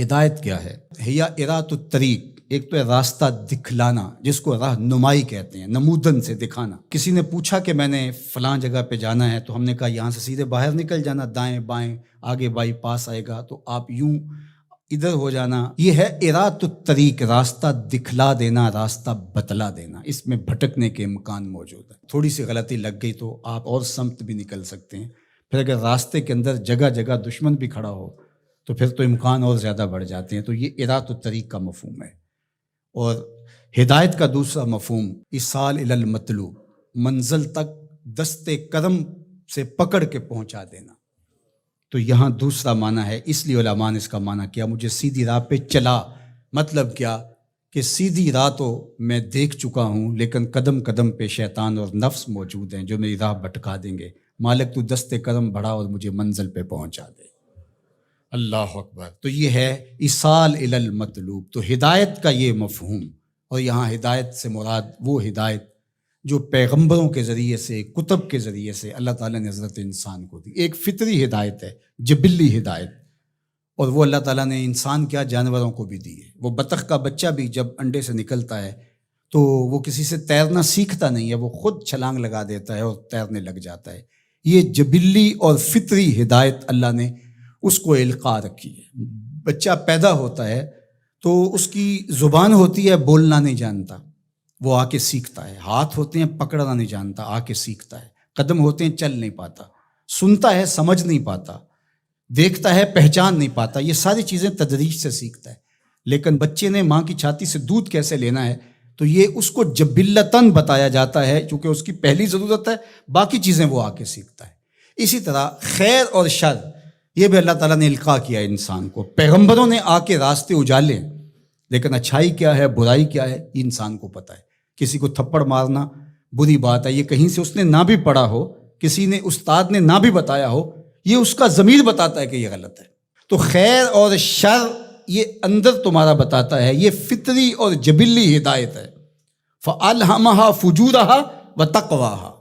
ہدایت کیا ہے؟ ہیا ارات الطریق، ایک تو ہے راستہ دکھلانا، جس کو راہ نمائی کہتے ہیں، نمودن سے دکھانا۔ کسی نے پوچھا کہ میں نے فلاں جگہ پہ جانا ہے، تو ہم نے کہا یہاں سے سیدھے باہر نکل جانا، دائیں بائیں آگے بائی پاس آئے گا، تو آپ یوں ادھر ہو جانا۔ یہ ہے ارات الطریق، راستہ دکھلا دینا، راستہ بتلا دینا۔ اس میں بھٹکنے کے امکان موجود ہے، تھوڑی سی غلطی لگ گئی تو آپ اور سمت بھی نکل سکتے ہیں۔ پھر اگر راستے کے اندر جگہ جگہ دشمن بھی کھڑا ہو تو پھر تو امکان اور زیادہ بڑھ جاتے ہیں۔ تو یہ ارات الطریق کا مفہوم ہے۔ اور ہدایت کا دوسرا مفہوم ایصال الی المطلوب، منزل تک دستے کرم سے پکڑ کے پہنچا دینا۔ تو یہاں دوسرا معنی ہے، اس لیے علماء نے اس کا معنی کیا مجھے سیدھی راہ پہ چلا۔ مطلب کیا کہ سیدھی راہ تو میں دیکھ چکا ہوں، لیکن قدم قدم پہ شیطان اور نفس موجود ہیں جو میری راہ بھٹکا دیں گے۔ مالک تو دستے کرم بڑھا اور مجھے منزل پہ پہنچا دے۔ اللہ اکبر۔ تو یہ ہے ایصال الی المطلوب۔ تو ہدایت کا یہ مفہوم، اور یہاں ہدایت سے مراد وہ ہدایت جو پیغمبروں کے ذریعے سے، کتب کے ذریعے سے اللہ تعالیٰ نے حضرت انسان کو دی۔ ایک فطری ہدایت ہے، جبلی ہدایت، اور وہ اللہ تعالیٰ نے انسان کیا جانوروں کو بھی دی ہے۔ وہ بطخ کا بچہ بھی جب انڈے سے نکلتا ہے تو وہ کسی سے تیرنا سیکھتا نہیں ہے، وہ خود چھلانگ لگا دیتا ہے اور تیرنے لگ جاتا ہے۔ یہ جبلی اور فطری ہدایت اللہ نے اس کو القاء رکھی ہے۔ بچہ پیدا ہوتا ہے تو اس کی زبان ہوتی ہے، بولنا نہیں جانتا، وہ آ کے سیکھتا ہے۔ ہاتھ ہوتے ہیں، پکڑنا نہیں جانتا، آ کے سیکھتا ہے۔ قدم ہوتے ہیں، چل نہیں پاتا۔ سنتا ہے، سمجھ نہیں پاتا۔ دیکھتا ہے، پہچان نہیں پاتا۔ یہ ساری چیزیں تدریج سے سیکھتا ہے۔ لیکن بچے نے ماں کی چھاتی سے دودھ کیسے لینا ہے، تو یہ اس کو جبلتاً بتایا جاتا ہے، چونکہ اس کی پہلی ضرورت ہے، باقی چیزیں وہ آ کے سیکھتا ہے۔ اسی طرح خیر اور شر، یہ بھی اللہ تعالیٰ نے القاء کیا انسان کو۔ پیغمبروں نے آ کے راستے اجالے، لیکن اچھائی کیا ہے، برائی کیا ہے، یہ انسان کو پتہ ہے۔ کسی کو تھپڑ مارنا بری بات ہے، یہ کہیں سے اس نے نہ بھی پڑھا ہو، کسی نے استاد نے نہ بھی بتایا ہو، یہ اس کا ضمیر بتاتا ہے کہ یہ غلط ہے۔ تو خیر اور شر یہ اندر تمہارا بتاتا ہے، یہ فطری اور جبلی ہدایت ہے۔ فَأَلْهَمَهَا فُجُورَهَا وَتَقْوَاهَا۔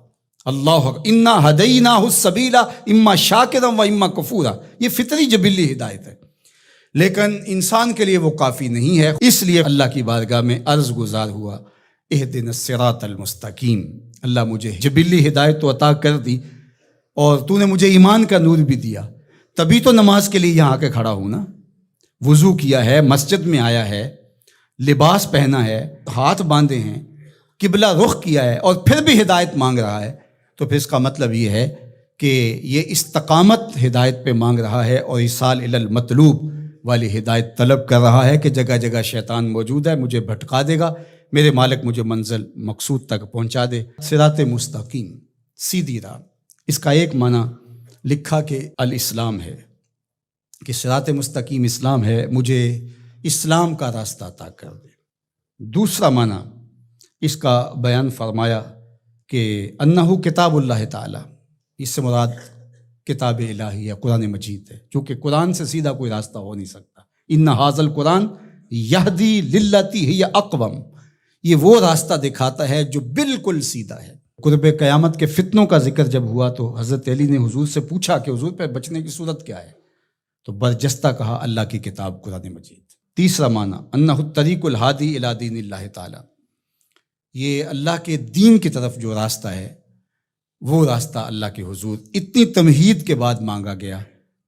اللہ انا ہدیناہ السبیل اما شاکرا و اما کفورا۔ یہ فطری جبلی ہدایت ہے، لیکن انسان کے لیے وہ کافی نہیں ہے۔ اس لیے اللہ کی بارگاہ میں عرض گزار ہوا، اہدنا الصراط المستقیم۔ اللہ مجھے جبلی ہدایت تو عطا کر دی، اور تو نے مجھے ایمان کا نور بھی دیا، تبھی تو نماز کے لیے یہاں آ کے کھڑا ہوں نا۔ وضو کیا ہے، مسجد میں آیا ہے، لباس پہنا ہے، ہاتھ باندھے ہیں، قبلہ رخ کیا ہے، اور پھر بھی ہدایت مانگ رہا ہے، تو پھر اس کا مطلب یہ ہے کہ یہ استقامت ہدایت پہ مانگ رہا ہے، اور ایصال الی المطلوب والی ہدایت طلب کر رہا ہے کہ جگہ جگہ شیطان موجود ہے، مجھے بھٹکا دے گا، میرے مالک مجھے منزل مقصود تک پہنچا دے۔ صراط مستقیم، سیدھی راہ، اس کا ایک معنی لکھا کہ الاسلام ہے، کہ صراط مستقیم اسلام ہے، مجھے اسلام کا راستہ عطا کر دے۔ دوسرا معنی اس کا بیان فرمایا کہ انہو کتاب اللہ تعالی، اس سے مراد کتاب الہی ہے، قرآن مجید ہے، چونکہ قرآن سے سیدھا کوئی راستہ ہو نہیں سکتا۔ ان ھذا القرآن یہدی للتی ہی اقوم، یہ وہ راستہ دکھاتا ہے جو بالکل سیدھا ہے۔ قرب قیامت کے فتنوں کا ذکر جب ہوا تو حضرت علی نے حضور سے پوچھا کہ حضور پہ بچنے کی صورت کیا ہے، تو برجستہ کہا اللہ کی کتاب قرآن مجید۔ تیسرا معنی انہ الطریق الہادی الی دین اللہ تعالی، یہ اللہ کے دین کی طرف جو راستہ ہے، وہ راستہ اللہ کے حضور اتنی تمہید کے بعد مانگا گیا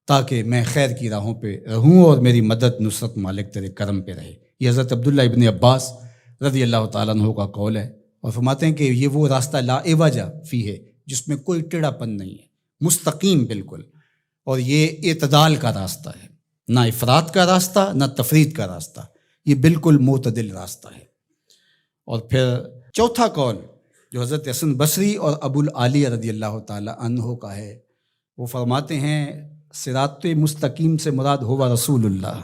تاکہ میں خیر کی راہوں پہ رہوں اور میری مدد نصرت مالک تیرے کرم پہ رہے۔ یہ حضرت عبداللہ ابن عباس رضی اللہ تعالیٰ عنہ کا قول ہے، اور فرماتے ہیں کہ یہ وہ راستہ لا عوج فیہ، جس میں کوئی ٹیڑھا پن نہیں ہے، مستقیم بالکل، اور یہ اعتدال کا راستہ ہے، نہ افراط کا راستہ نہ تفریط کا راستہ، یہ بالکل معتدل راستہ ہے۔ اور پھر چوتھا قول جو حضرت حسن بصری اور ابو العالیہ رضی اللہ تعالی عنہ کا ہے، وہ فرماتے ہیں صراط مستقیم سے مراد ہوا رسول اللہ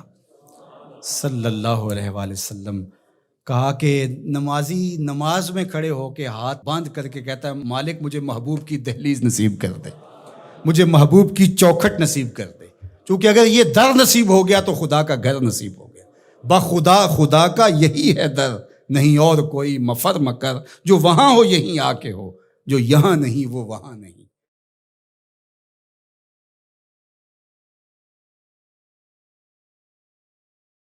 صلی اللہ علیہ وآلہ وسلم۔ کہا کہ نمازی نماز میں کھڑے ہو کے ہاتھ باندھ کر کے کہتا ہے مالک مجھے محبوب کی دہلیز نصیب کر دے، مجھے محبوب کی چوکھٹ نصیب کر دے، چونکہ اگر یہ در نصیب ہو گیا تو خدا کا گھر نصیب ہو گیا۔ بخدا خدا کا یہی ہے در، نہیں اور کوئی مفر مکر، جو وہاں ہو یہیں آ کے ہو، جو یہاں نہیں وہ وہاں نہیں۔